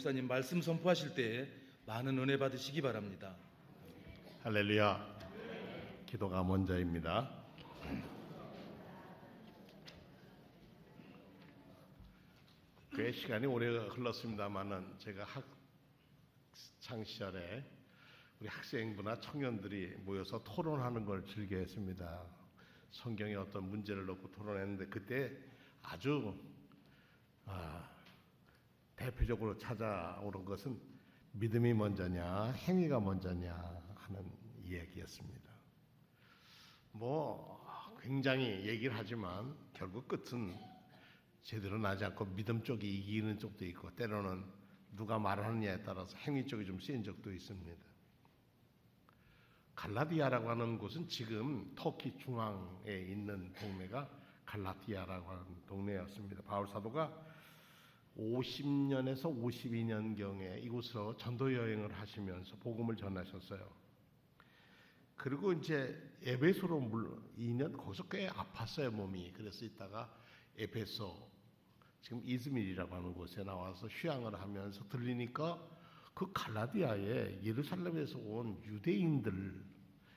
목사님 말씀 선포하실 때에 많은 은혜 받으시기 바랍니다. 할렐루야. 기도가 먼저입니다. 꽤 시간이 오래 흘렀습니다만은 제가 학창 시절에 우리 학생부나 청년들이 모여서 토론하는 걸 즐겨했습니다. 성경의 어떤 문제를 놓고 토론했는데 그때 아주 대표적으로 찾아오는 것은 믿음이 먼저냐 행위가 먼저냐 하는 이야기였습니다. 굉장히 얘기를 하지만 결국 끝은 제대로 나지 않고 믿음 쪽이 이기는 쪽도 있고 때로는 누가 말하느냐에 따라서 행위 쪽이 좀 쓰인 적도 있습니다. 갈라디아라고 하는 곳은 지금 터키 중앙에 있는 동네가 갈라디아라고 하는 동네였습니다. 바울 사도가 50년에서 52년경에 이곳으로 전도 여행을 하시면서 복음을 전하셨어요. 그리고 이제 에베소로 2년 거기서 꽤 아팠어요, 몸이. 그래서 있다가 에베소, 지금 이즈밀이라고 하는 곳에 나와서 휴양을 하면서 들리니까 그 갈라디아에 예루살렘에서 온 유대인들,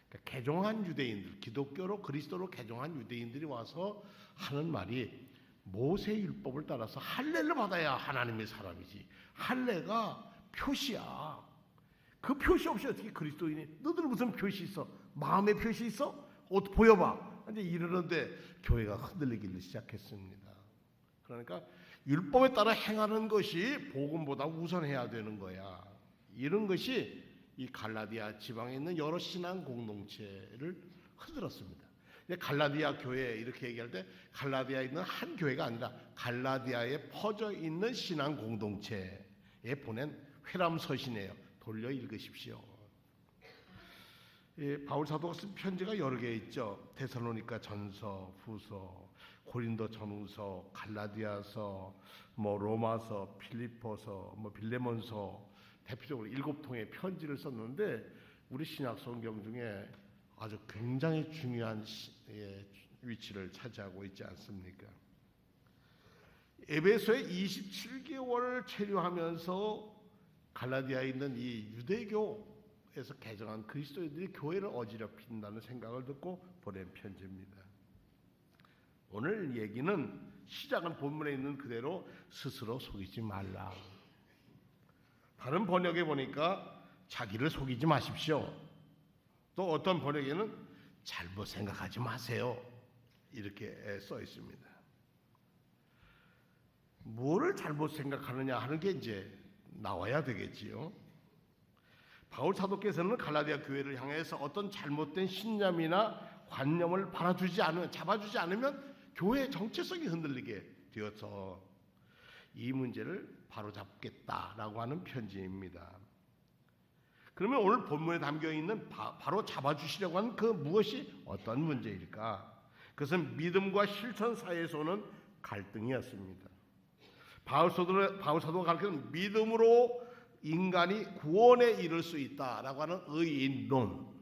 그러니까 개종한 유대인들, 기독교로 그리스도로 개종한 유대인들이 와서 하는 말이 모세 율법을 따라서 할례를 받아야 하나님의 사람이지. 할례가 표시야. 그 표시 없이 어떻게 그리스도인이? 너들 무슨 표시 있어? 마음의 표시 있어? 보여봐. 이제 이러는데 교회가 흔들리기 시작했습니다. 그러니까 율법에 따라 행하는 것이 복음보다 우선해야 되는 거야. 이런 것이 이 갈라디아 지방에 있는 여러 신앙 공동체를 흔들었습니다. 갈라디아 교회 이렇게 얘기할 때 갈라디아에 있는 한 교회가 아니라 갈라디아에 퍼져 있는 신앙 공동체에 보낸 회람 서신이에요. 돌려 읽으십시오. 바울 사도가 쓴 편지가 여러 개 있죠. 데살로니가 전서, 후서, 고린도 전후서, 갈라디아서, 로마서, 필리포서, 빌레몬서, 대표적으로 7통의 편지를 썼는데 우리 신약 성경 중에 아주 굉장히 중요한 위치를 차지하고 있지 않습니까? 에베소에 27개월 체류하면서 갈라디아에 있는 이 유대교에서 개정한 그리스도인들이 교회를 어지럽힌다는 생각을 듣고 보낸 편지입니다. 오늘 얘기는 시작은 본문에 있는 그대로 스스로 속이지 말라. 다른 번역에 보니까 자기를 속이지 마십시오. 또 어떤 번역에는 잘못 생각하지 마세요. 이렇게 써 있습니다. 뭐를 잘못 생각하느냐 하는 게 이제 나와야 되겠지요. 바울 사도께서는 갈라디아 교회를 향해서 어떤 잘못된 신념이나 관념을 잡아주지 않으면 교회의 정체성이 흔들리게 되어서 이 문제를 바로잡겠다라고 하는 편지입니다. 그러면 오늘 본문에 담겨있는 바로 잡아주시려고 하는 그 무엇이 어떤 문제일까? 그것은 믿음과 실천 사이에서 오는 갈등이었습니다. 바울 사도가 가르치는 믿음으로 인간이 구원에 이를 수 있다라고 하는 의인론과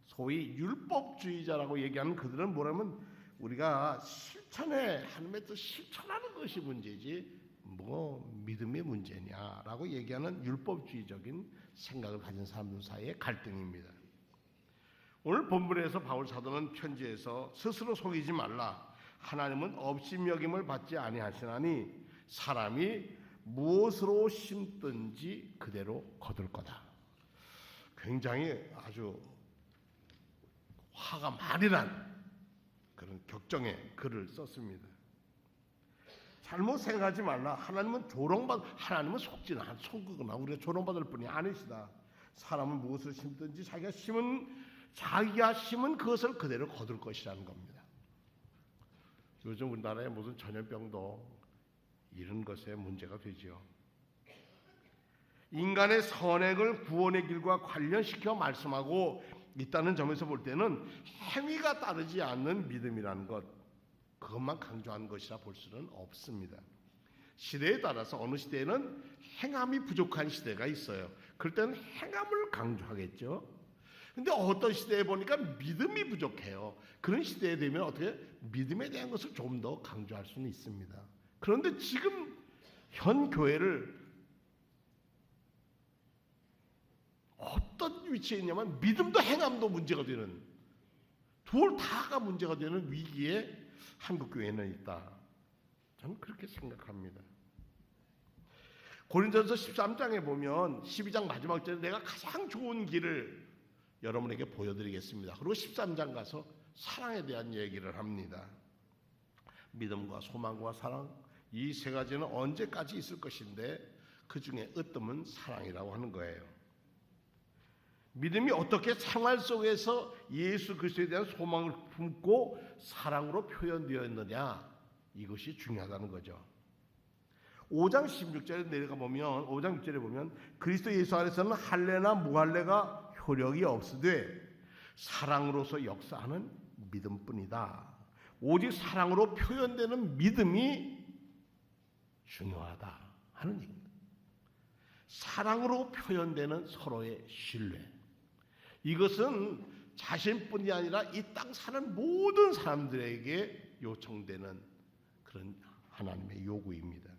소위 율법주의자라고 얘기하는 그들은 뭐냐면 우리가 하나님의 뜻 실천하는 것이 문제지 믿음의 문제냐라고 얘기하는 율법주의적인 생각을 가진 사람들 사이의 갈등입니다. 오늘 본문에서 바울 사도는 편지에서 스스로 속이지 말라. 하나님은 업신여김을 받지 아니하시나니 사람이 무엇으로 심든지 그대로 거둘 거다. 굉장히 아주 화가 많이 난 그런 격정의 글을 썼습니다. 잘못 생각하지 말라. 하나님은 속거나 우리가 조롱받을 분이 아니시다. 사람은 무엇을 심든지 자기가 심은 그것을 그대로 거둘 것이라는 겁니다. 요즘 우리나라의 무슨 전염병도 이런 것에 문제가 되지요. 인간의 선행을 구원의 길과 관련시켜 말씀하고 있다는 점에서 볼 때는 행위가 따르지 않는 믿음이라는 것, 그것만 강조한 것이라 볼 수는 없습니다. 시대에 따라서 어느 시대에는 행함이 부족한 시대가 있어요. 그럴 때는 행함을 강조하겠죠. 근데 어떤 시대에 보니까 믿음이 부족해요. 그런 시대에 되면 어떻게 믿음에 대한 것을 좀 더 강조할 수는 있습니다. 그런데 지금 현 교회를 어떤 위치에 있냐면 믿음도 행함도 문제가 되는, 둘 다가 문제가 되는 위기에 한국교회는 있다. 저는 그렇게 생각합니다. 고린도전서 13장에 보면 12장 마지막 절에 내가 가장 좋은 길을 여러분에게 보여드리겠습니다. 그리고 13장 가서 사랑에 대한 얘기를 합니다. 믿음과 소망과 사랑, 이 세 가지는 언제까지 있을 것인데 그 중에 으뜸은 사랑이라고 하는 거예요. 믿음이 어떻게 생활 속에서 예수 그리스도에 대한 소망을 품고 사랑으로 표현되어 있느냐, 이것이 중요하다는 거죠. 5장 16절에 내려가 보면, 5장 6절에 보면 그리스도 예수 안에서는 할례나 무할례가 효력이 없으되 사랑으로서 역사하는 믿음뿐이다. 오직 사랑으로 표현되는 믿음이 중요하다 하는 얘기입니다. 사랑으로 표현되는 서로의 신뢰, 이것은 자신뿐이 아니라 이 땅 사는 모든 사람들에게 요청되는 그런 하나님의 요구입니다.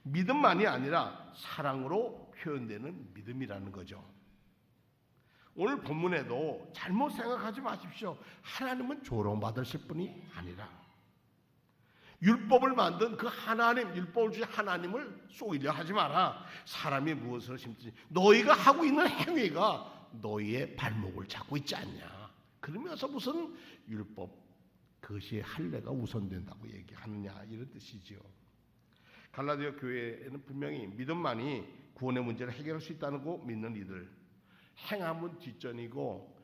믿음만이 아니라 사랑으로 표현되는 믿음이라는 거죠. 오늘 본문에도 잘못 생각하지 마십시오. 하나님은 조롱받으실 분이 아니라 율법을 만든 그 하나님, 율법을 주신 하나님을 속이려 하지 마라. 사람이 무엇을 심든지 너희가 하고 있는 행위가 너희의 발목을 잡고 있지 않냐. 그러면서 무슨 율법, 그것이 할례가 우선된다고 얘기하느냐, 이런 뜻이지요. 갈라디아 교회에는 분명히 믿음만이 구원의 문제를 해결할 수 있다는 거 믿는 이들, 행함은 뒷전이고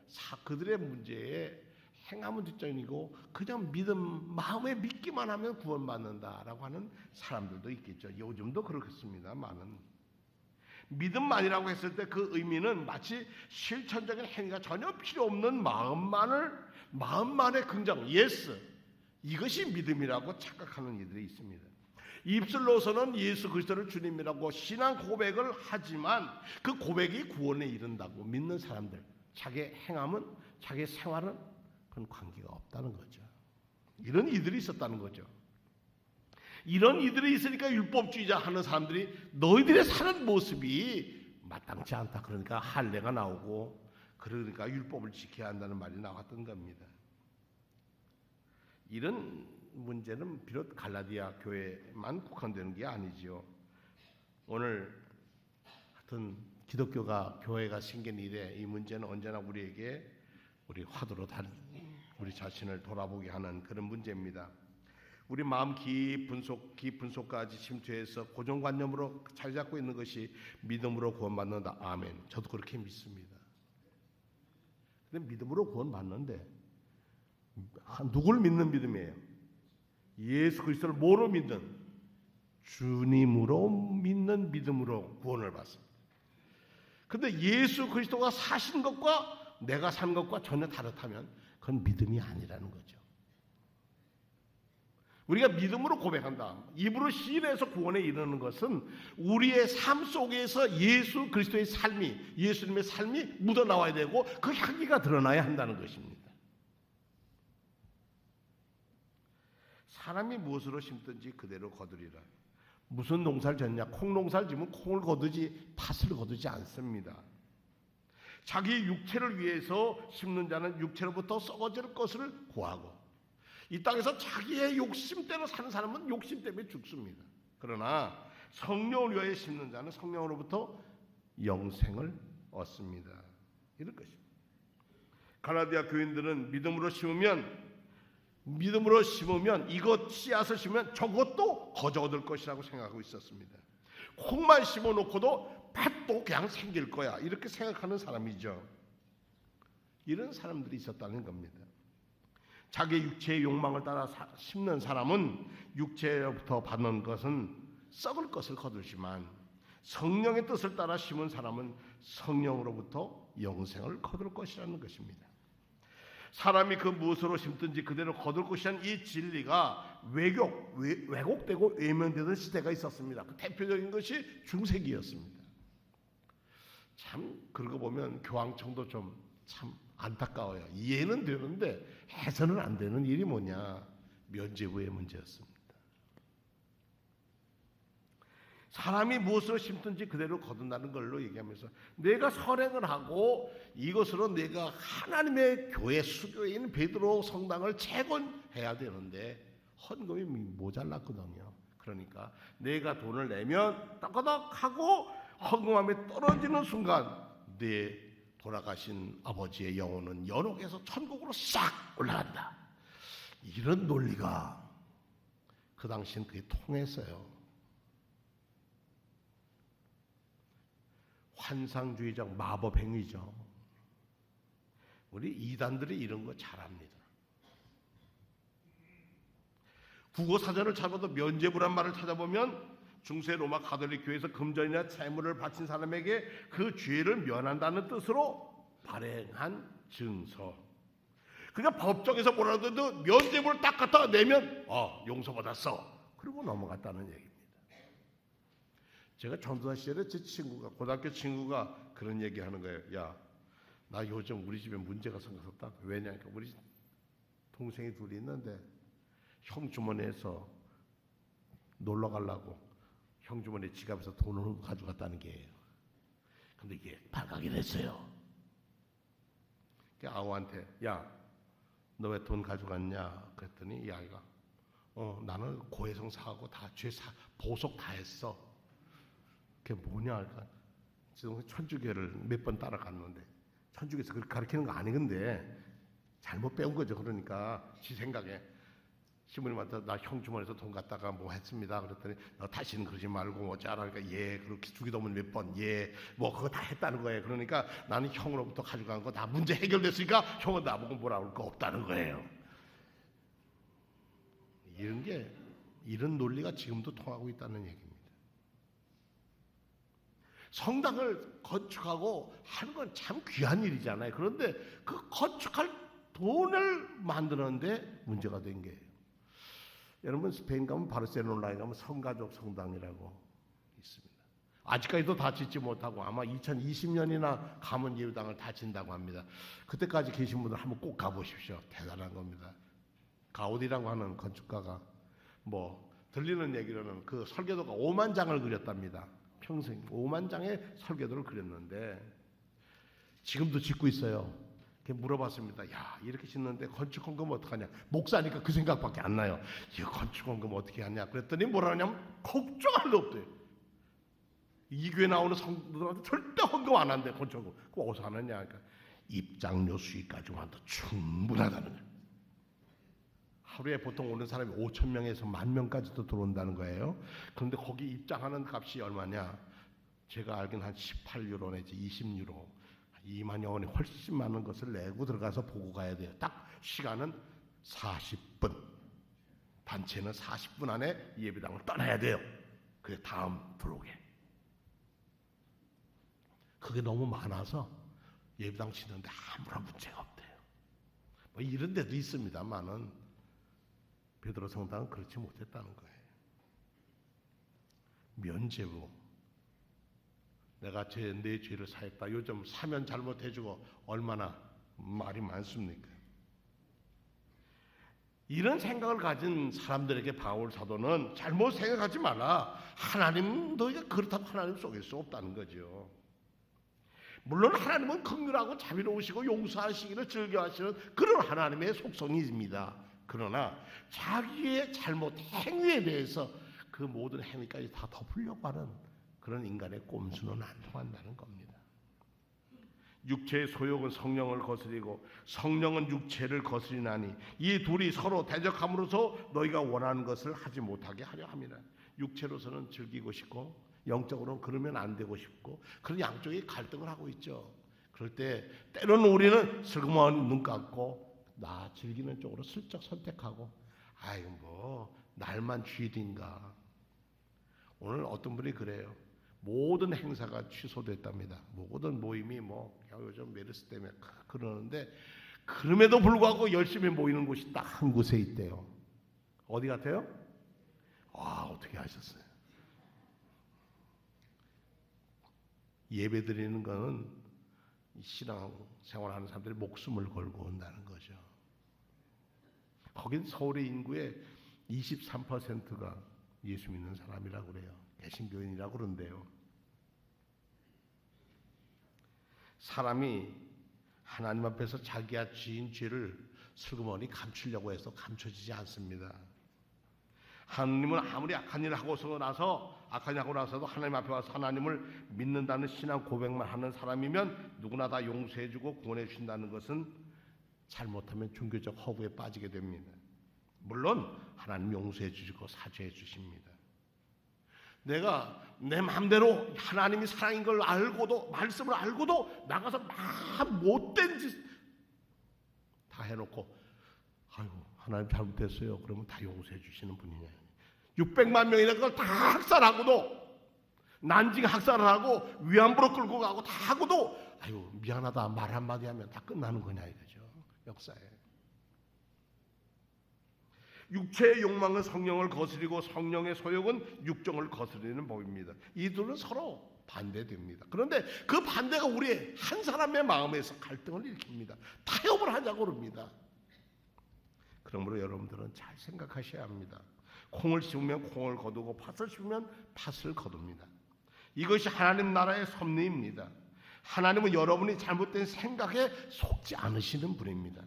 그들의 문제에 행함은 뒷전이고 그냥 믿음, 마음에 믿기만 하면 구원받는다라고 하는 사람들도 있겠죠. 요즘도 그렇습니다. 많은 믿음만이라고 했을 때 그 의미는 마치 실천적인 행위가 전혀 필요 없는 마음만의 긍정, 예스, 이것이 믿음이라고 착각하는 이들이 있습니다. 입술로서는 예수 그리스도를 주님이라고 신앙 고백을 하지만 그 고백이 구원에 이른다고 믿는 사람들, 자기의 행함은, 자기의 생활은 그런 관계가 없다는 거죠. 이런 이들이 있었다는 거죠. 이런 이들이 있으니까 율법주의자 하는 사람들이 너희들의 사는 모습이 마땅치 않다, 그러니까 할례가 나오고 그러니까 율법을 지켜야 한다는 말이 나왔던 겁니다. 이런 문제는 비록 갈라디아 교회만 국한되는 게 아니지요. 오늘 하여튼 기독교가, 교회가 생긴 이래 이 문제는 언제나 우리에게 우리 화두로 우리 자신을 돌아보게 하는 그런 문제입니다. 우리 마음 깊은 속까지 침투해서 고정관념으로 자리 잡고 있는 것이 믿음으로 구원받는다. 아멘. 저도 그렇게 믿습니다. 근데 믿음으로 구원받는데 누구를 믿는 믿음이에요? 예수 그리스도를 뭐로 믿는? 주님으로 믿는 믿음으로 구원을 받습니다. 근데 예수 그리스도가 사신 것과 내가 산 것과 전혀 다르다면 그건 믿음이 아니라는 거죠. 우리가 믿음으로 고백한다, 입으로 시인해서 구원에 이르는 것은 우리의 삶 속에서 예수 그리스도의 삶이, 예수님의 삶이 묻어나와야 되고 그 향기가 드러나야 한다는 것입니다. 사람이 무엇으로 심든지 그대로 거두리라. 무슨 농사를 짓냐? 콩농사를 지면 콩을 거두지 팥을 거두지 않습니다. 자기 육체를 위해서 심는 자는 육체로부터 썩어질 것을 구하고, 이 땅에서 자기의 욕심대로 사는 사람은 욕심 때문에 죽습니다. 그러나 성령을 위하여 심는 자는 성령으로부터 영생을 얻습니다. 이런 것입니다. 갈라디아 교인들은 믿음으로 심으면 이것 씨앗을 심으면 저것도 거저 얻을 것이라고 생각하고 있었습니다. 콩만 심어놓고도 팥도 그냥 생길 거야, 이렇게 생각하는 사람이죠. 이런 사람들이 있었다는 겁니다. 자기 육체의 욕망을 따라 심는 사람은 육체로부터 받는 것은 썩을 것을 거두지만 성령의 뜻을 따라 심은 사람은 성령으로부터 영생을 거둘 것이라는 것입니다. 사람이 그 무엇으로 심든지 그대로 거둘 것이라는 이 진리가 왜곡되고 외면되던 시대가 있었습니다. 그 대표적인 것이 중세기였습니다. 참 그러고 보면 교황청도 좀 참 안타까워요. 이해는 되는데 해서는 안 되는 일이 뭐냐? 면죄부의 문제였습니다. 사람이 무엇을 심든지 그대로 거둔다는 걸로 얘기하면서 내가 선행을 하고 이것으로 내가 하나님의 교회 수교인 베드로 성당을 재건해야 되는데 헌금이 모자랐거든요. 그러니까 내가 돈을 내면 따가닥하고 헌금함에 떨어지는 순간 내 돌아가신 아버지의 영혼은 연옥에서 천국으로 싹 올라간다. 이런 논리가 그 당시엔 그게 통했어요. 환상주의적 마법 행위죠. 우리 이단들이 이런 거 잘합니다. 국어 사전을 찾아도 면죄부란 말을 찾아보면 중세 로마 가톨릭 교회에서 금전이나 재물을 바친 사람에게 그 죄를 면한다는 뜻으로 발행한 증서. 그러니까 법정에서 뭐라도 해도 면죄부를 딱 갖다가 내면 용서받았어. 그리고 넘어갔다는 얘기입니다. 제가 전도사 시절에 제 친구가 고등학교 친구가 그런 얘기하는 거예요. 야, 나 요즘 우리 집에 문제가 생겼었다. 왜냐니까 우리 동생이 둘이 있는데 형 주머니에서 놀러 가려고 형 주머니 지갑에서 돈을 가져갔다는 게예요. 근데 이게 발각이 됐어요. 아우한테 야, 너 왜 돈 가져갔냐? 그랬더니 이 아이가 나는 고해성 사하고 다 죄 보석 다 했어. 그게 뭐냐 할까? 지금 천주교를 몇 번 따라갔는데 천주교에서 그렇게 가르치는 거 아니건데 잘못 배운 거죠. 그러니까 지 생각에 시부님한테 나 형 주머니에서 돈 갖다가 뭐 했습니다. 그랬더니 너 다시는 그러지 말고 어쩌라. 그러니까 예 그렇게 주기도문 몇 번 뭐 그거 다 했다는 거예요. 그러니까 나는 형으로부터 가져간 거 다 문제 해결됐으니까 형은 나보고 뭐라 그럴 거 없다는 거예요. 이런 논리가 지금도 통하고 있다는 얘기입니다. 성당을 건축하고 하는 건 참 귀한 일이잖아요. 그런데 그 건축할 돈을 만드는데 문제가 된 게예요. 여러분 스페인 가면 바르셀로나에 가면 성가족 성당이라고 있습니다. 아직까지도 다 짓지 못하고 아마 2020년이나 가면 예배당을 다 짓는다고 합니다. 그때까지 계신 분들 한번 꼭 가보십시오. 대단한 겁니다. 가우디라고 하는 건축가가 들리는 얘기로는 그 설계도가 5만 장을 그렸답니다. 평생 5만 장의 설계도를 그렸는데 지금도 짓고 있어요. 물어봤습니다. 야, 이렇게 짓는데 건축헌금 어떡하냐? 목사니까 그 생각밖에 안 나요. 이거 건축헌금 어떻게 하냐? 그랬더니 뭐라 하냐면 걱정할 일 없대요. 이 교회 나오는 성도들한테 절대 헌금 안 한대. 건축헌금. 그거 어디서 하느냐? 그러니까 입장료 수익까지만 해도 충분하다는 거예요. 하루에 보통 오는 사람이 5천 명에서 10,000명까지도 들어온다는 거예요. 그런데 거기 입장하는 값이 얼마냐? 제가 알기는 한 18유로 내지 20유로. 2만여 원이 훨씬 많은 것을 내고 들어가서 보고 가야 돼요. 딱 시간은 40분. 단체는 40분 안에 예배당을 떠나야 돼요. 그게 다음 들어오게. 그게 너무 많아서 예배당 치는데 아무런 문제가 없대요. 이런 데도 있습니다만은 베드로 성당은 그렇지 못했다는 거예요. 면죄부. 내가 내 죄를 사했다. 요즘 사면 잘못해주고 얼마나 말이 많습니까? 이런 생각을 가진 사람들에게 바울 사도는 잘못 생각하지 마라. 하나님 너희가 그렇다고 하나님 속일 수 없다는 거죠. 물론 하나님은 긍휼하고 자비로우시고 용서하시기를 즐겨하시는 그런 하나님의 속성입니다. 그러나 자기의 잘못 행위에 대해서 그 모든 행위까지 다 덮으려고 하는 그런 인간의 꼼수는 안 통한다는 겁니다. 육체의 소욕은 성령을 거스리고 성령은 육체를 거스리나니 이 둘이 서로 대적함으로써 너희가 원하는 것을 하지 못하게 하려 함이라. 육체로서는 즐기고 싶고 영적으로는 그러면 안 되고 싶고 그런 양쪽이 갈등을 하고 있죠. 그럴 때 때로는 우리는 슬그머니 눈 감고 나 즐기는 쪽으로 슬쩍 선택하고 날만 주일인가. 오늘 어떤 분이 그래요. 모든 행사가 취소됐답니다. 모든 모임이 요즘 메르스 때문에 그러는데 그럼에도 불구하고 열심히 모이는 곳이 딱 한 곳에 있대요. 어디 같아요? 어떻게 하셨어요? 예배 드리는 거는 신앙 생활하는 사람들이 목숨을 걸고 온다는 거죠. 거긴 서울의 인구의 23%가 예수 믿는 사람이라고 그래요. 개신교인이라고 그러는데요. 사람이 하나님 앞에서 자기가 지은 죄를 슬그머니 감추려고 해서 감춰지지 않습니다. 하나님은 아무리 악한 일을 하고 나서도 하나님 앞에 와서 하나님을 믿는다는 신앙 고백만 하는 사람이면 누구나 다 용서해주고 구원해 주신다는 것은 잘못하면 종교적 허구에 빠지게 됩니다. 물론 하나님 용서해 주시고 사죄해 주십니다. 내가 내 마음대로 하나님이 사랑인 걸 알고도, 말씀을 알고도 나가서 막 못된 짓 다 해놓고 아이고 하나님 잘못했어요. 그러면 다 용서해 주시는 분이냐. 600만 명이나 그걸 다 학살하고도, 난징 학살을 하고 위안부로 끌고 가고 다 하고도 아유 미안하다 말 한마디 하면 다 끝나는 거냐 이거죠. 역사에. 육체의 욕망은 성령을 거스리고 성령의 소욕은 육정을 거스리는 법입니다. 이들은 서로 반대됩니다. 그런데 그 반대가 우리의 한 사람의 마음에서 갈등을 일으킵니다. 타협을 하자고 그럽니다. 그러므로 여러분들은 잘 생각하셔야 합니다. 콩을 심으면 콩을 거두고 팥을 심으면 팥을 거둡니다. 이것이 하나님 나라의 섭리입니다. 하나님은 여러분이 잘못된 생각에 속지 않으시는 분입니다.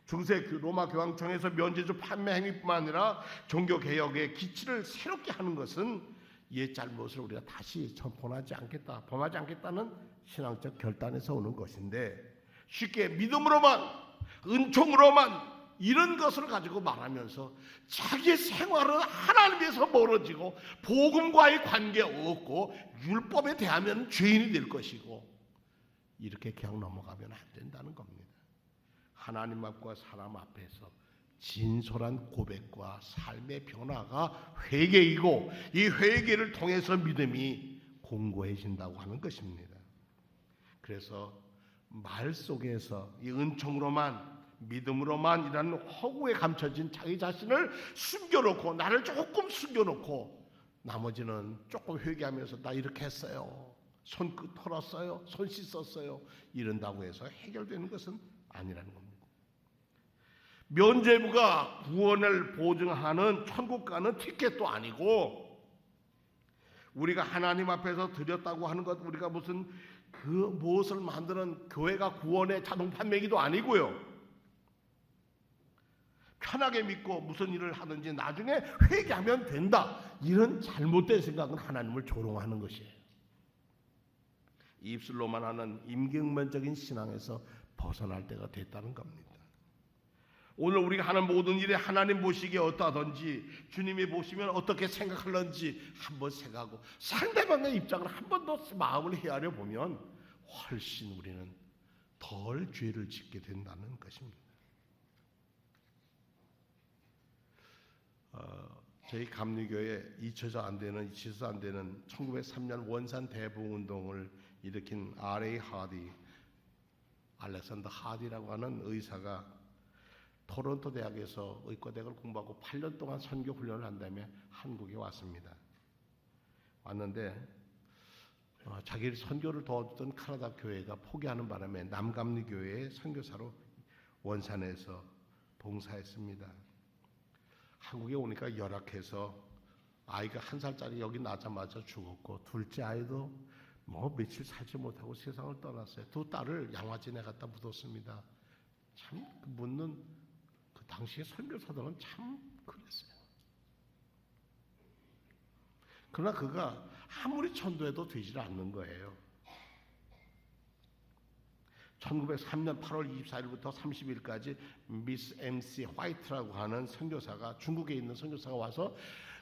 중세 로마 교황청에서 면죄주 판매 행위뿐만 아니라 종교개혁의 기치를 새롭게 하는 것은 옛 잘못을 우리가 다시 범하지 않겠다는 신앙적 결단에서 오는 것인데, 쉽게 믿음으로만, 은총으로만 이런 것을 가지고 말하면서 자기의 생활은 하나님에서 멀어지고 복음과의 관계 없고 율법에 대하면 죄인이 될 것이고 이렇게 그냥 넘어가면 안 된다는 겁니다. 하나님 앞과 사람 앞에서 진솔한 고백과 삶의 변화가 회개이고 이 회개를 통해서 믿음이 공고해진다고 하는 것입니다. 그래서 말 속에서 이 은총으로만, 믿음으로만 이라는 허구에 감춰진 자기 자신을 숨겨놓고, 나를 조금 숨겨놓고 나머지는 조금 회개하면서 나 이렇게 했어요, 손끝 털었어요, 손 씻었어요 이런다고 해서 해결되는 것은 아니라는 겁니다. 면죄부가 구원을 보증하는 천국 가는 티켓도 아니고, 우리가 하나님 앞에서 드렸다고 하는 것, 우리가 무슨 무엇을 만드는 교회가 구원의 자동 판매기도 아니고요. 편하게 믿고 무슨 일을 하든지 나중에 회개하면 된다, 이런 잘못된 생각은 하나님을 조롱하는 것이에요. 입술로만 하는 임경면적인 신앙에서 벗어날 때가 됐다는 겁니다. 오늘 우리가 하는 모든 일에 하나님 보시기에 어떠하든지, 주님이 보시면 어떻게 생각할런지 한번 생각하고 상대방의 입장을 한 번 더 마음을 헤아려 보면 훨씬 우리는 덜 죄를 짓게 된다는 것입니다. 저희 감리교에 잊혀서 안 되는 1903년 원산 대부운동을 일으킨 알렉산더 하디라고 하는 의사가 토론토 대학에서 의과대학을 공부하고 8년 동안 선교 훈련을 한 다음에 한국에 왔습니다. 왔는데 자기 선교를 도와주던 카나다 교회가 포기하는 바람에 남감리교회의 선교사로 원산에서 봉사했습니다. 한국에 오니까 열악해서 아이가 1살짜리 여기 나자마자 죽었고, 둘째 아이도 며칠 살지 못하고 세상을 떠났어요. 두 딸을 양화진에 갖다 묻었습니다. 참 묻는 그 당시의 선교사들은 참 그랬어요. 그러나 그가 아무리 천도해도 되질 않는 거예요. 1903년 8월 24일부터 30일까지 미스 MC 화이트라고 하는 선교사가, 중국에 있는 선교사가 와서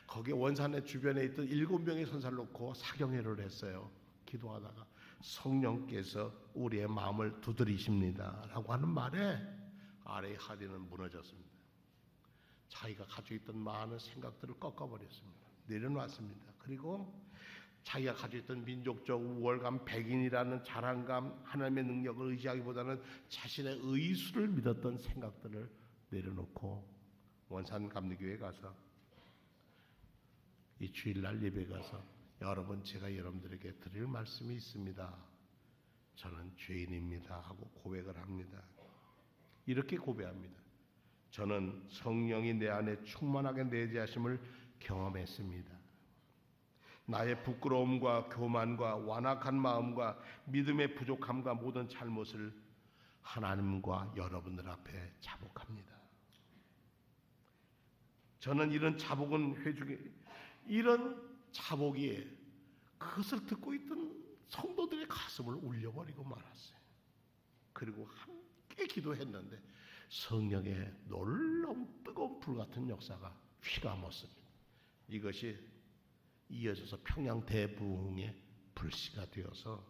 거기 원산의 주변에 있던 7명의 선사를 놓고 사경회를 했어요. 기도하다가 성령께서 우리의 마음을 두드리십니다 라고 하는 말에 아레이 하디는 무너졌습니다. 자기가 가지고 있던 많은 생각들을 꺾어버렸습니다. 내려놨습니다. 그리고 자기가 가지고 있던 민족적 우월감, 백인이라는 자랑감, 하나님의 능력을 의지하기보다는 자신의 의수를 믿었던 생각들을 내려놓고 원산 감리교회에 가서 이 주일날 예배 가서, 여러분 제가 여러분들에게 드릴 말씀이 있습니다. 저는 죄인입니다 하고 고백을 합니다. 이렇게 고백합니다. 저는 성령이 내 안에 충만하게 내재하심을 경험했습니다. 나의 부끄러움과 교만과 완악한 마음과 믿음의 부족함과 모든 잘못을 하나님과 여러분들 앞에 자복합니다. 저는 이런 자복은 회중에 이런 자복이 그것을 듣고 있던 성도들의 가슴을 울려버리고 말았어요. 그리고 함께 기도했는데 성령의 놀라운 뜨거운 불같은 역사가 휘감았습니다. 이것이 이어져서 평양 대부흥의 불씨가 되어서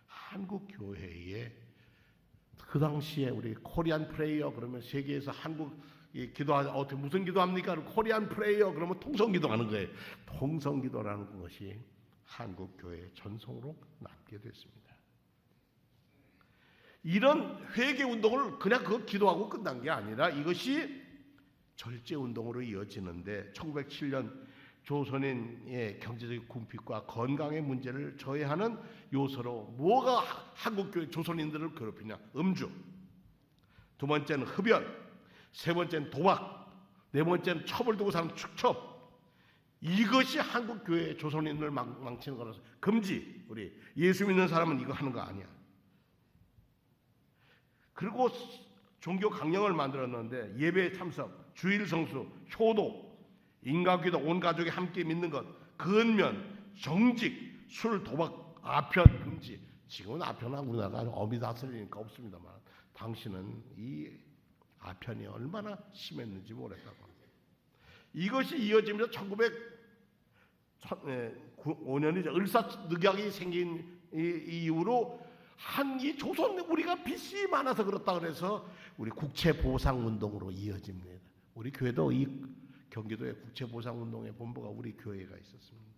한국 교회에 그 당시에 우리 코리안 프레이어 그러면 세계에서 한국 어떻게 무슨 기도합니까? 코리안 프레이어 그러면 통성 기도하는 거예요. 통성 기도라는 것이 한국 교회의 전통으로 남게 됐습니다. 이런 회개 운동을 그냥 그 기도하고 끝난 게 아니라 이것이 절제 운동으로 이어지는데 1907년 조선인의 경제적 궁핍과 건강의 문제를 저해하는 요소로 뭐가 한국교회 조선인들을 괴롭히냐? 음주. 두 번째는 흡연. 세 번째는 도박. 네 번째는 첩을 두고 사는 축첩. 이것이 한국교회 조선인을 망치는 거라서 금지. 우리 예수 믿는 사람은 이거 하는 거 아니야. 그리고 종교 강령을 만들었는데 예배 참석, 주일 성수, 효도, 인가기도, 온 가족이 함께 믿는 것, 근면, 정직, 술, 도박, 아편 금지. 지금은 아편은 우리나라가 엄히 다스리니까 없습니다만 당신은 이 아편이 얼마나 심했는지 모르겠다고. 이것이 이어지면서 1905년이죠. 을사늑약이 생긴 이후로 이 조선 우리가 빚이 많아서 그렇다 그래서 우리 국채보상운동으로 이어집니다. 우리 교회도 이 경기도에 국채보상운동의 본부가 우리 교회가 있었습니다.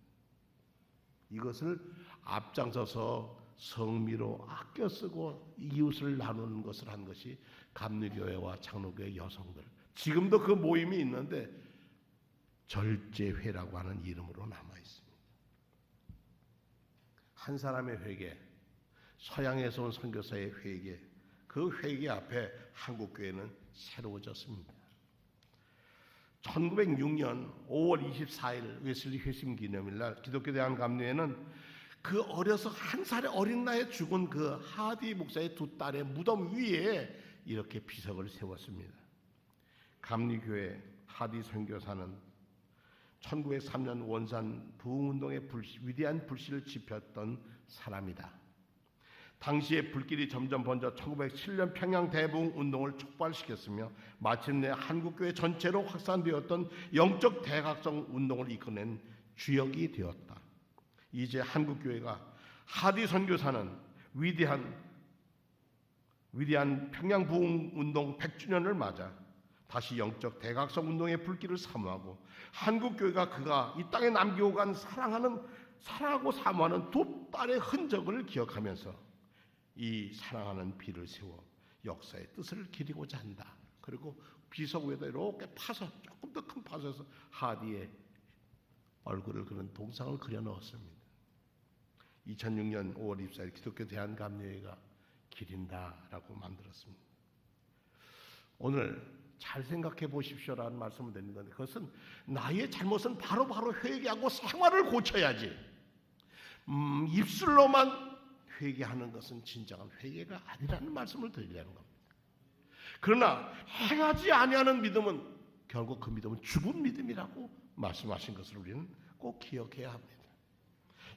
이것을 앞장서서 성미로 아껴 쓰고 이웃을 나누는 것을 한 것이 감리교회와 장로교회 여성들. 지금도 그 모임이 있는데 절제회라고 하는 이름으로 남아 있습니다. 한 사람의 회개, 서양에서 온 선교사의 회개, 그 회개 앞에 한국교회는 새로워졌습니다. 1906년 5월 24일 웨슬리 회심 기념일날 기독교 대한감리회는 그 어려서 한 살의 어린 나이에 죽은 그 하디 목사의 두 딸의 무덤 위에 이렇게 비석을 세웠습니다. 감리교회 하디 선교사는 1903년 원산 부흥운동의 위대한 불씨를 지폈던 사람이다. 당시에 불길이 점점 번져 1907년 평양 대부흥 운동을 촉발시켰으며 마침내 한국교회 전체로 확산되었던 영적 대각성 운동을 이끌어낸 주역이 되었다. 이제 한국교회가 하디 선교사는 위대한 평양 부흥 운동 100주년을 맞아 다시 영적 대각성 운동의 불길을 사모하고 한국교회가 그가 이 땅에 남기고 간 사랑하고 사모하는 두 딸의 흔적을 기억하면서 이 사랑하는 비를 세워 역사의 뜻을 기리고자 한다. 그리고 비석 위에다 이렇게 파서 조금 더 큰 파서에서 하디의 얼굴을 그런 동상을 그려 넣었습니다. 2006년 5월 24일 기독교 대한감리회가 기린다라고 만들었습니다. 오늘 잘 생각해 보십시오라는 말씀을 드리는 건데 그것은 나의 잘못은 바로바로 회개하고 생활을 고쳐야지 입술로만 회개하는 것은 진정한 회개가 아니라는 말씀을 드리려는 겁니다. 그러나 행하지 아니하는 믿음은 결국 그 믿음은 죽은 믿음이라고 말씀하신 것을 우리는 꼭 기억해야 합니다.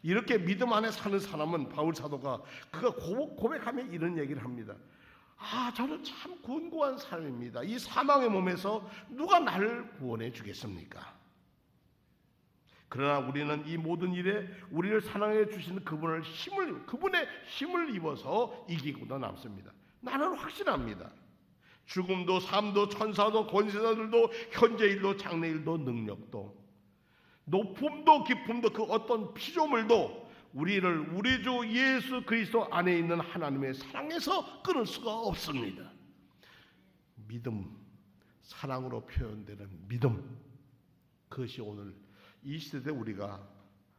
이렇게 믿음 안에 사는 사람은 바울 사도가 그가 고백하며 이런 얘기를 합니다. 저는 참 곤고한 삶입니다. 이 사망의 몸에서 누가 나를 구원해 주겠습니까? 그러나 우리는 이 모든 일에 우리를 사랑해 주시는 그분의 힘을 입어서 이기고도 남습니다. 나는 확신합니다. 죽음도 삶도 천사도 권세자들도 현재일도 장래일도 능력도 높음도 깊음도 그 어떤 피조물도 우리를 우리 주 예수 그리스도 안에 있는 하나님의 사랑에서 끊을 수가 없습니다. 믿음, 사랑으로 표현되는 믿음, 그것이 오늘 이 시대에 우리가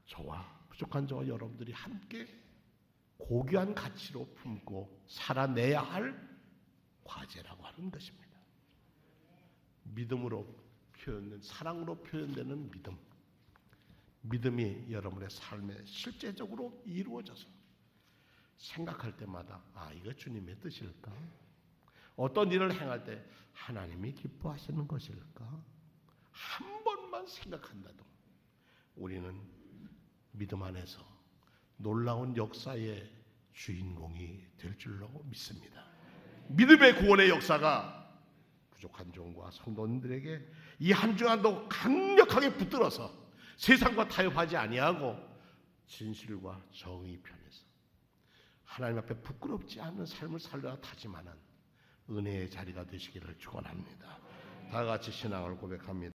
저와 부족한 저와 여러분들이 함께 고귀한 가치로 품고 살아내야 할 과제라고 하는 것입니다. 믿음으로 표현된, 사랑으로 표현되는 믿음. 믿음이 여러분의 삶에 실제적으로 이루어져서 생각할 때마다 이거 주님의 뜻일까? 어떤 일을 행할 때 하나님이 기뻐하시는 것일까? 한 번만 생각한다도 우리는 믿음 안에서 놀라운 역사의 주인공이 될 줄로 믿습니다. 믿음의 구원의 역사가 부족한 종과 성도님들에게 이 한 주간도 강력하게 붙들어서 세상과 타협하지 아니하고 진실과 정의 편에서 하나님 앞에 부끄럽지 않은 삶을 살려야 다짐하는 은혜의 자리가 되시기를 축원합니다. 다 같이 신앙을 고백합니다.